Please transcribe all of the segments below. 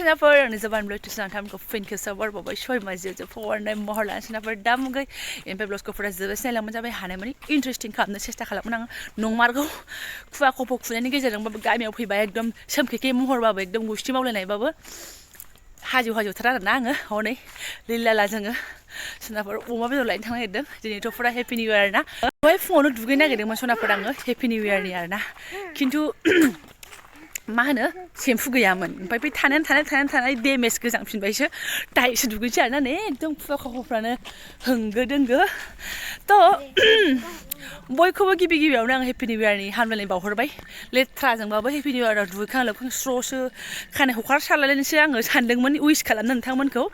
सोनाफोर आंनि Jobanivlog tulisan tamko finke sabar babai shoy mazio je fornai mohorlan सोनाफोर दामुगै एमपे ब्लगखौ फरा जोबोद नायलांबाय जाबाय हानाय माने इन्टारेस्टिं खालामनो सेस्था खालामोन आं नंमारगौ खुवा खफ खुनायनि गेजेरजोंबाबो गामियाव फैबा एकदम सोमखेखे महरबाबो एकदम गुस्थि मावलायनायबाबो हाजो थार आरोना आङो हनै लिलाला जोङो सोनाफोर अमा बेदर लायनो थांनो नागिरदों दिनैथ' फुरा हेपि निउ इयार ना दहाय फुङावनो दुगैनो नागिरदोंमोन सोनाफोर आङो हेपि निउ इयारनि आरोना खिन्थु मा होनो सेम्पु गैयामोन ओमफ्राय बै थानाय डेमेज गोजांफिनबायसो दायोसो दुगैनोसै आरोना ने एकदम खुवा खफफ्रानो होंगो दोंगो थ' बयखौबो गिबियावनो आं हेपि निउ इयारनि हामलायनाय बावहरबाय लेथ्राजोंबाबो हेपि निउ इयाराव दुगैखां लोबखां स्र'सो खानाय हगारसारलायनोसो आङो सानदोंमोन उइस खालामनो नोंथांमोनखौ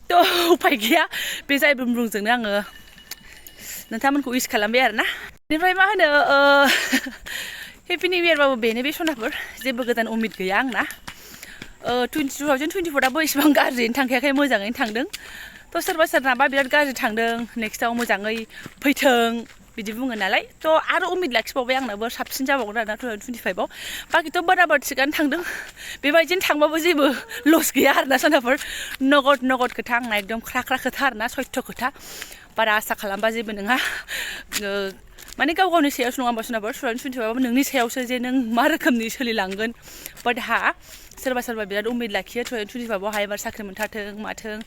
थ' उफाय गैया बे जाय बुंब्रुंजोंनो आङो नोंथांमोनखौ उइस खालामबाय आरोना बेनिफ्राय मा होनो हेपि निउ इयारबाबो बेनो बे सनाफोर जेबो गोदान उमिद गैया आंना 2024आबो इसेबां गाज्रियैनो थांखायाखै मोजाङैनो थांदों थ' सोरनाबा बिराद गाज्रि थांदों नेक्स्टआव मोजाङै फैथों बिदि बुङो नालाय थ' आरो उमिद लाखिबावबाय आंनाबो साबसिन जाबावगोन आरोना 2025आव बाखिथ' बराबर थिगानो थांदों बेबायदिनो थांबाबो जेबो लस गैया आरोना सोनाफोर नगद खोथा आंना एकदम ख्रा खोथा आरोना सयथ' खोथा बारा आसा खालामबा जेबो नङा माने गाव गावनि सायावसो नङा होमबा सोनाफोर 2025आबो नोंनि सायावसो जे नों मा रोखोमनि सोलिलांगोन बाट सोरबा बिराद उमिद लाखियो 2025आव हायोबा साख्रि मोनथारथों माथों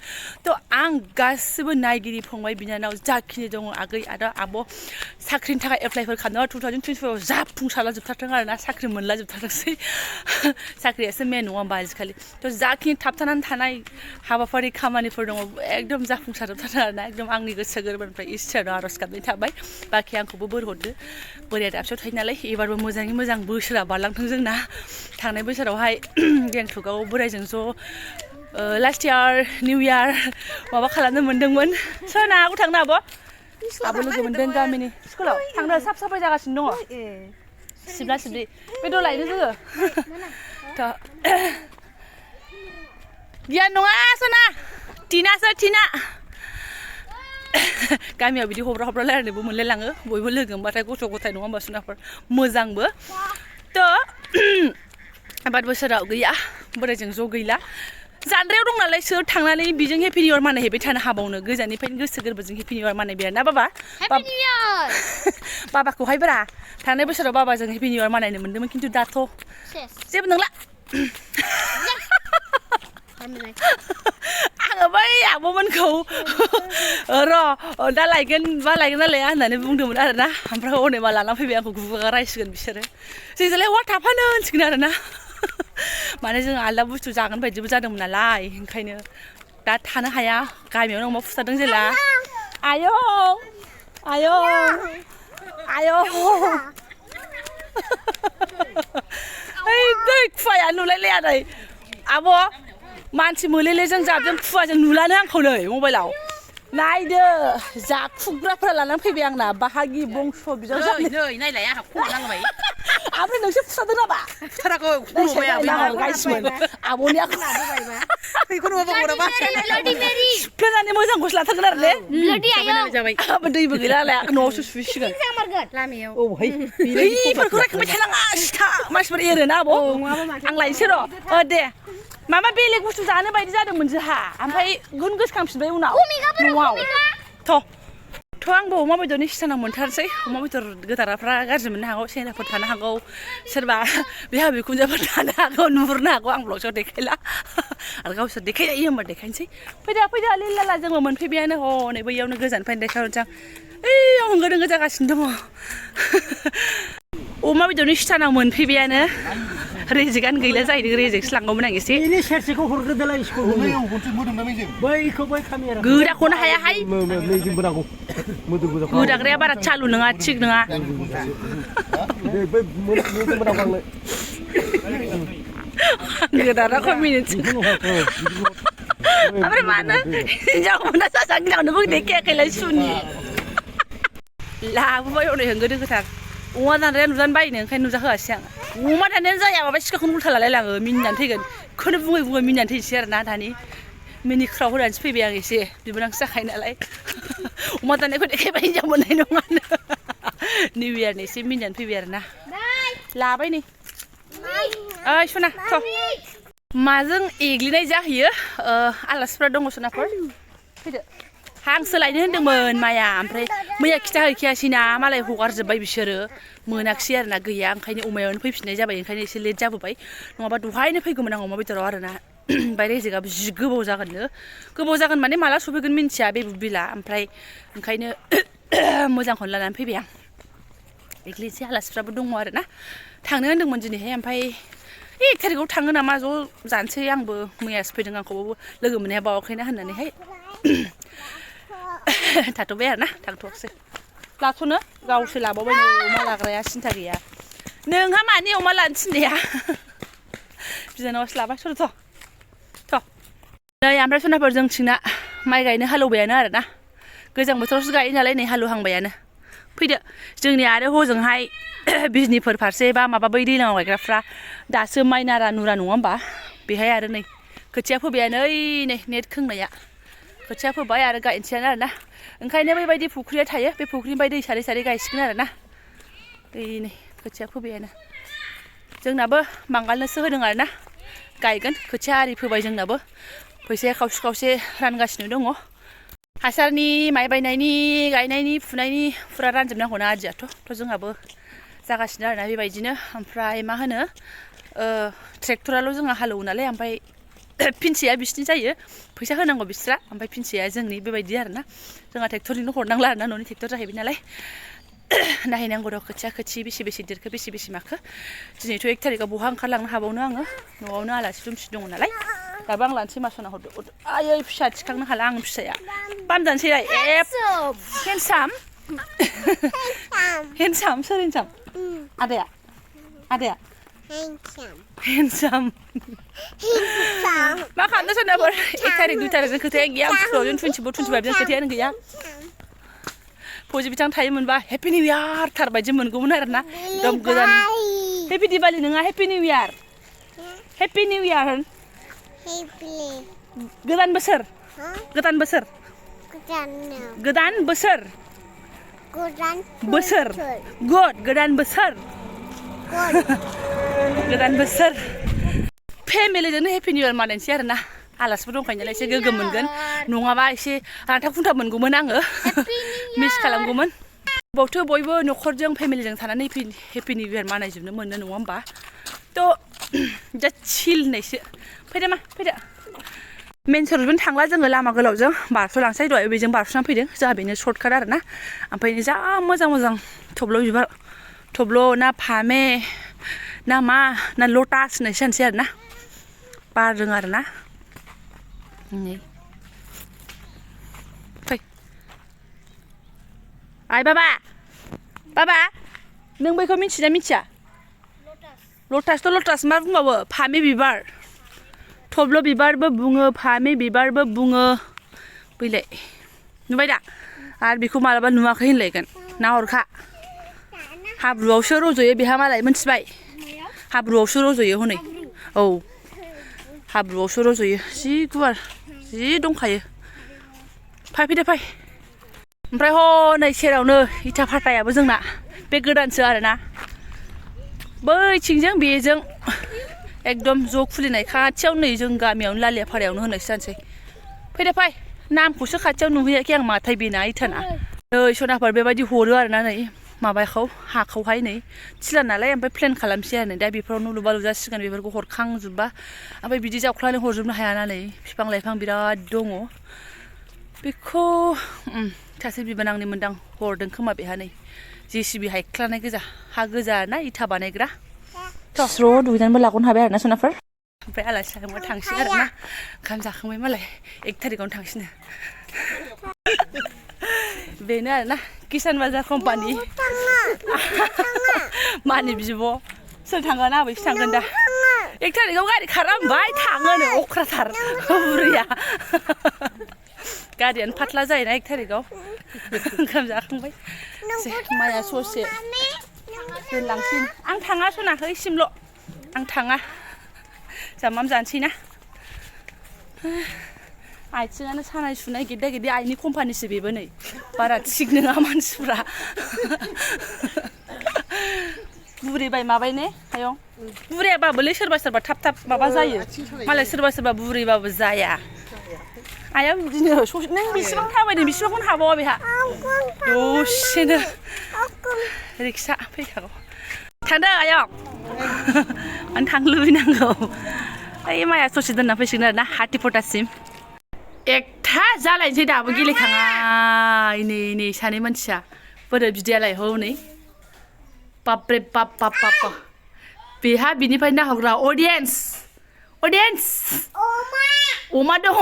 थ' आं गासिबो नायगिरि फंबाय बिनानाव जाखिनि दङ आगै आदा आब' साख्रिनि थाखाय एप्लाइफोर खालामोबा 2025आव जाफुंसारला जोबथारथों आरोना साख्रि मोनला जोबथारथोंसै साख्रियासो मेन नङा होमबा आजिखालि थ' जाखिनि थाबथानानै थानाय हाबाफारि खामानिफोर दङ एकदम जाफुंसार जोबथारथों आरोना एकदम आंनि गोसो गोरबोनिफ्राय इसोरनाव आर'ज गाबनाय थाबाय बाखि आंखौबो बोर हरदो बोराया दाबसेयाव थायो नालाय एबारबो मोजाङै मोजां बोसोरा बारलांथों जोंना थांनाय बोसोरावहाय गेंटकाव बोरायजों ज' लास्ट इयार निउ इयार माबा खालामनो मोन्दोंमोन सोना आगौ थांनो आब' लोगो मोनदों गामिनि स्कुलाव थांनो साफाय जागासिनो दङ सिबला सिबलि बेदर लायनो जोङो थ' गियान नङा सोना टिना गामियाव बिदि हब्रा रायलायनोबो मोनलायलाङो बयबो लोगो मोनबाथाय गथ' गथाय नङा होमबा सोनाफोर मोजांबो थ' आबाद बोसोराव गैया बोरायजों ज' गैला जानद्रायाव दं नालाय सोर थांनानै बिजों हेपि निउ इयार मानायहैबाय थानो हाबावनो गोजाननिफ्रायनो गोसो गोरबोजों हेपि निउ इयार मानायबाय आरोना बाबाखौहाय ब्रा थांनाय बोसोराव बाबाजों हेपि निउ इयार मानायनो मोन्दोंमोन खिन्थु दाथ' जेबो नंला आङो बै आब'मोनखौ दा लायगोन ना लाया होननानै बुंदोंमोन आरोना ओमफ्राय हनै मा लाना फैबाय आंखौ गुबुगा रायसिगोन बिसोरो जोंजोंलाय वा थाफानो होनसिगोन आरोना माने जों आलदा बुस्थु जागोन बायदिबो जादोंमोन नालाय ओंखायनो दा थानो हाया गामियावनो अमा फुथारदों जेला आयं दै खुवाया नुलायलाया नै आब' मानसि मोलेलेजों जाबजों खुवाजों नुलानो आंखौ नै मबाइलाव नायदो जाखुग्राफोरा लानानै फैबाय आंना बाहागि बंस' बिजाव नै नायलाय आंहा खम नांबाय ओमफ्राय नोंसोर फुथारदों नामा फुथाराखै गाइसमोन आब'निया सुफ्लेनानै मोजां गस्ला लाथारगोन आरो ने दैबो गैला न'आवसो सुहैसिगोन बेफोरखौ रायखांबाय थानाङा सिथा मानसिफोर एरोना आब' आं लायनोसै र' दे माबा बेलेग बुस्थु जानो बायदि जादोंमोन जोंहा ओमफ्राय गोसोखांफिनबाय उनाव न'आव थ' आंबो अमा बेदरनि सिटानाव मोनथारसै अमा बेदर गोदाराफ्रा गाज्रि मोननो हागौ सेंग्राफोर थानो हागौ सोरबा बिहा बिखुनजोफोर थानो हागौ नुहुरनो हागौ आं ब्लगसआव देखायला आरो गावसोर देखायजायो होमबा देखायनोसै फैदो लिलाला जोंबो मोनफैबायानो हनै बैयावनो गोजाननिफ्रायनो देखायहरनोसै आं ओइयाव होंगो दोंगो जागासिनो दङ अमा बेदरनि सिटानाव मोनफैबायानो रेजेकआनो गैला जाहैदों रेजेकसो लांगौमोन आं एसे गोदाखौनो हायाहाय गोदाग्राया बारा चालु नङा थिग नङा गोदाग्राखौ मिनिनोसै ओमफ्राय मानो हिनजाव मोना सासा हिनजावनोबो देखायाखैलाय सुनि लाबोबाय हनै होंगो दोंगोथार अमा दानद्राया नुजानो बायनो ओंखायनो नुजाहोआसै आं अमा दाननायानो जाया माबा सिखाखौनो उल्था लालायलाङो मिनिनानै थैगोन बेखौनो बुङै मिनिनानै थैनोसै आरोना दानि मिनिख्राव होनानैसो फैबाय आं एसे बिबोनांसो जाखायो नालाय अमा दाननायखौ देखायबा हिनजाव मोननाय नङानो निउ इयारनि एसे मिनिनानै फैबाय आरोना लाबाय नै ओइ सना थ' माजों एग्लिनाय जाहैयो आलासिफ्रा दङ सोनाफोर फैदो हांसो लायनो होन्दोंमोन माया ओमफ्राय मैया खिथाहैखायासैना मालाय हगारजोब्बाय बिसोरो मोनाखिसै आरोना गैया ओंखायनो अमायावनो फैफिननाय जाबाय ओंखायनो एसे लेट जाबोबाय नङाबा दहायनो फैगौमोन आं अमा बेदराव आरोना ओमफ्राय रेजेकआबो जि गोबाव जागोन माने माला सफैगोन मिन्थिया बे बुबिला ओमफ्राय ओंखायनो मोजांखौनो लानानै फैबाय आं एग्लिनोसै आलासिफ्राबो दङ आरोना थांनो होन्दोंमोन दिनैहाय ओमफ्राय 1 थारिखआव थाङो नामा ज' जानोसै आंबो मैयासो फैदों आंखौबो लोगो मोननाया बावाखैना होननानैहाय थाथ'बाय आरोना थांथ'वाखिसै लाथ'नो गावसो लाबावबाय अमा लाग्राया सिन्था गैया नोंहा मानि अमा लानो थिननाया बिनानावासो लाबाय थ' नै ओमफ्राय सोनाफोर जोंथिंना माइ गायनो हालौबायानो आरोना गोजां बोथोरावसो गायो नालाय नै हालौहांबायानो फैदो जोंनि आरो हजोंहाय बिजनिफोर फारसे बा माबा बै दैलाङाव गायग्राफ्रा दासो माइ नारा नुरा नङा होमबा बेहाय आरो नै खोथिया फोबायानो ओइ नै नेट खोंनाया खोथिया फोबाय आरो गायनोसैयानो आरोना ओंखायनो बेबायदि फुख्रिया थायो बे फुख्रिनिफ्राय दै सारै सारै गायसिगोन आरोना नै खोथिया फोबायानो जोंनाबो बांगालनोसो होदों आरोना गायगोन खोथिया आरि फोबाय जोंनाबो फैसाया खावसे रानगासिनो दङ हासारनि माइ बायनायनि गायनायनि फुनायनि फुरा रानजोबनांगौना आदियाथ' जोंहाबो जागासिनो आरोना बेबायदिनो ओमफ्राय मा होनो ट्रेक्टराल' जोंहा हालौवो नालाय ओमफ्राय फिनसेया बिसिनि जायो फैसा होनांगौ बिस्रा ओमफ्राय फिनसेया जोंनि बेबायदि आरोना जोंहा ट्रेक्टरनिनो हरनांला आरोना न'नि ट्रेक्टर जाहैबाय नालाय नायहैनांगौ र' खोथिया बेसे देरखो बेसे माखो दिनैथ' 1 थारिखआव बहा ओंखारलांनो हाबावनो आङो न'आवनो आलासि दुमसि दङ नालाय दाबो आं लानोसै मासना हरदो आयै फिसा थिखांनो हाला आंनि फिसाया बामजानोसै हेन्डसाम सोर हेन्डसाम आदाया हेन्डसाम मा खालामनो सोरनाफोर 1 थारिख 2 थारिखजों खोथाया गैया 2024 खोथायानो गैया फौजि बिथां थायोमोनबा हेपि निउ इयार थार बायदि मोनगौमोन आरोना एकदम गोदान हेपि दिवाली नङा हेपि निउ इयार गोदान बोसोर गोदान बोसोर फेमिलिजोंनो हेपि निउ इयार मानायनोसै आरोना आलासिबो दंखायो नालाय एसे गोगोम मोनगोन नङाबा एसे रानथाब खुन्थाब मोनगौमोन आङो मिस खालामगौमोन बावथ' बयबो न'खरजों फेमिलिजों थानानै हेपि निउ इयार मानायजोबनो मोनो नङा होमबा थ' जास्ट चिल होननायसो फैदो मेन सरजों थांला जोङो लामा गोलावजों बारस'लांसै दहाय बेजों बारस'नानै फैदों जोंहा बेनो सर्टकाट आरोना ओमफ्राय जा मोजां थब्ल' बिबार थब्ल' ना फामे ना मा ना लटास होननायसो जानोसै आरोना बारदों आरोना नै फै आइ बाबा नों बैखौ मिथिना मिथिया लटास मा बुंबावो फामे बिबार थब्ल' बिबारबो बुङो फामे बिबारबो बुङो बैलाय नुबाय दा आरो बेखौ मालाबा नुवाखै होनलायगोन नाहरखा हाब्रुआवसो रज'यो बेहा मालाय मोनथिबाय हाब्रुआवसो रज'यो हनै औ हाब्रुआवसो रज'यो जि गुवार जि दंखायो फैदो ओमफ्राय हनै सेरावनो इथा फाथायाबो जोंना बे गोदानसो आरोना बैथिंजों बेजों एकदम ज' खुलिनाय खाथियाव नै जों गामियावनो लालियाफारायावनो होननायसो जानोसै फैदो नामखौसो खाथियाव नुहैयाखै आं माथाय बेना इथाना नै सनाफोर बेबायदि हरो आरोना नै माबाखौ हाखौहाय नै थिला नालाय ओमफ्राय प्लेन खालामसै आरो दा बेफोराव न' लुबा लुजासिगोन बेफोरखौ हरखांजोबबा ओमफ्राय बिदि जावख्लानानै हरजोबनो हायाना नै बिफां लाइफां बिराद दङ बेखौ सासे बिबोनांनि मोनदां हरदों खोमा बेहा नै JCB हायख्लानाय गोजा हा गोजा ना इथा बानायग्रा स्र' दुगैनानैबो लागनो हाबाय आरोना सनाफोर ओमफ्राय आलासि जाखांबा थांसै आरोना ओंखाम जाखांबाय मालाय 1 थारिखआवनो थांसिनो बेनो आरोना किसान बाजार कम्पानि मानि बिब' सोर थांगोन आबैसो थांगोन दा 1 थारिखआव गारि खारा होनबाय थाङोनो अख्राथार बुरैया गारियानो फाथ्ला जायोना 1 थारिखआव ओंखाम जाखांबाय माइया ससे दोनलांसै आं थाङा सनाखै इसिमल' आं थाङा जामाम जानोसै ना आथिङानो सानाय सुनाय गेद्दा गेद्दि आइनि कम्पानिसो बेबो नै बारा थिग नङा मानसिफ्रा बुरैबाय माबाय ने आयं बुरैयाबाबोलै सोरबा सोरबा थाब थाब माबा जायो मालाय सोरबा सोरबा बुरैबाबो जाया आया बिदिनो नों बेसेबां थाबायदों बेसेबांखौनो हाबावा बेहा दसेनो रिक्सा फैखागौ थांदों आयं मानो थांनो लुबैनांगौ ओइ माया ससे दोनना फैसिगोन आरोना 30-40सिम एकथा जालायनोसै दाबो गेलेखाङा नै सानै मानसिया बोरै बिदियालाय हनै बापरे बाप बाप बाप बेहा बिनिफ्राय नाहरग्रा अडियेन्स अमा दङ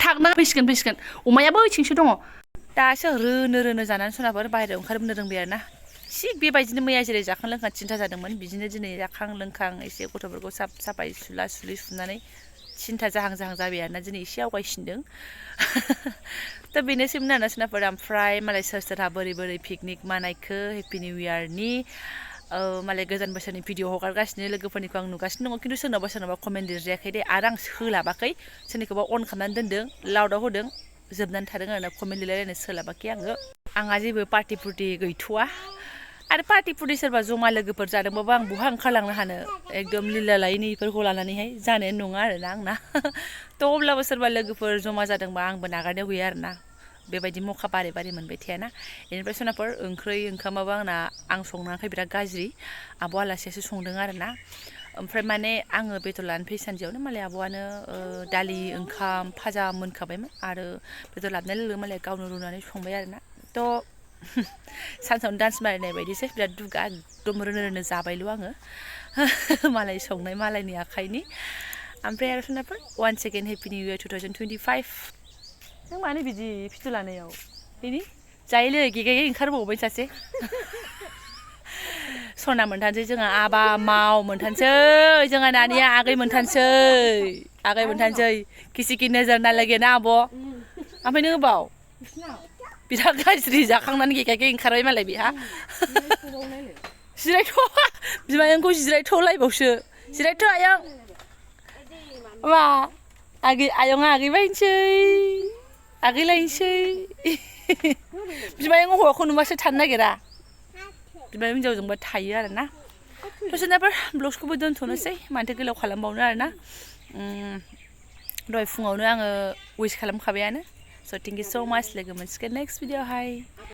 थांना फैसिगोन अमायाबो ओइथिंसो दङ दासो रोनो जानानै सनाफोर बाहेरायाव ओंखारबोनो रोंबाय आरोना थिग बेबायदिनो मैया जेरै जाखां लोंखां थिनथा जादोंमोन बिदिनो दिनै जाखां लोंखां एसे गथ'फोरखौ साफायै सुनानै थिनथा जाहां जाबाय आरोना दिनै एसे आवगायसिनदों दा बेनोसैमोन आरोना सनाफोर ओमफ्राय मालाय सोरहा बोरै पिकनिक मानायखो हेपि निउ इयारनि मालाय गोदान बोसोरनि भिडिअ हगारगासिनो लोगोफोरनिखौ आं नुगासिनो दङ खिन्थु सोरनावबा कमेन्ट लिरजायाखै दे आरो आं सोलाबाखै सोरनिखौबा अन खालामनानै दोनदों लाउडआव होदों जोबनानै थादों आरोना कमेन्ट लिरलायनो सोलाबाखै आंहा जेबो पार्टि पुर्टि गैथ'वा आरो पार्टि पुर्टि सोरबा जमा लोगोफोर जादोंबाबो आं बहा ओंखारलांनो हानो एकदम लिला लायनि इफोरखौ लानानैहाय जानायानो नङा आरोना आंना थ' अब्लाबो सोरबा लोगोफोर जमा जादोंबा आंबो नागारनायाव गैया आरोना बेबायदि मखा बारे मोनबाय थायाना बेनिफ्राय सोनाफोर ओंखामाबो आंना आं संनाङाखै बिराद गाज्रि आब' आलासियासो संदों आरोना ओमफ्राय माने आङो बेदर लानानै फै सानदियावनो मालाय आब'आनो दालि ओंखाम फाजा मोनखाबायमोन आरो बेदर लाबोनाय लोगो मालाय गावनो रुनानै संबाय आरोना थ' सानसेयावनो डान्स मारिनाय बायदिसो बिराद दुगा एकदम रोनो जाबायल' आङो मालाय संनाय मालायनि आखाइनि ओमफ्राय आरो सोनाफोर once again happy new year 2025 नों मानो बिदि फिथु लानायाव बेनि जायोलै गेगायै ओंखारबावबाय सासे सना मोनथानसै जोंहा आबा माव मोनथानसै जोंहा नानिया आगै मोनथानसै किसिकि नोजोर ना लगे ना आब' ओमफ्राय नों बाव बिराद गाज्रि जाखांनानै गेगायै ओंखारबाय मालाय बेहा जिरायथ' बिमायंखौ जिरायथ'लायबावसो जिरायथ' आयं मा आयंआ आगैलायनोसै बिमायं हौवाखौ नुबासो थानो नागिरा बिमायं हिन्जावजोंबा थायो आरोना दसेनाफोर ब्लग्सखौबो दोनथ'नोसै माथो गोलाव खालामबावनो आरोना दहाय फुङावनो आङो उइस खालामखाबायानो स' थेंक इउ स' माच लोगो मोनसिगोन नेक्स्ट भिडिअ'आवहाय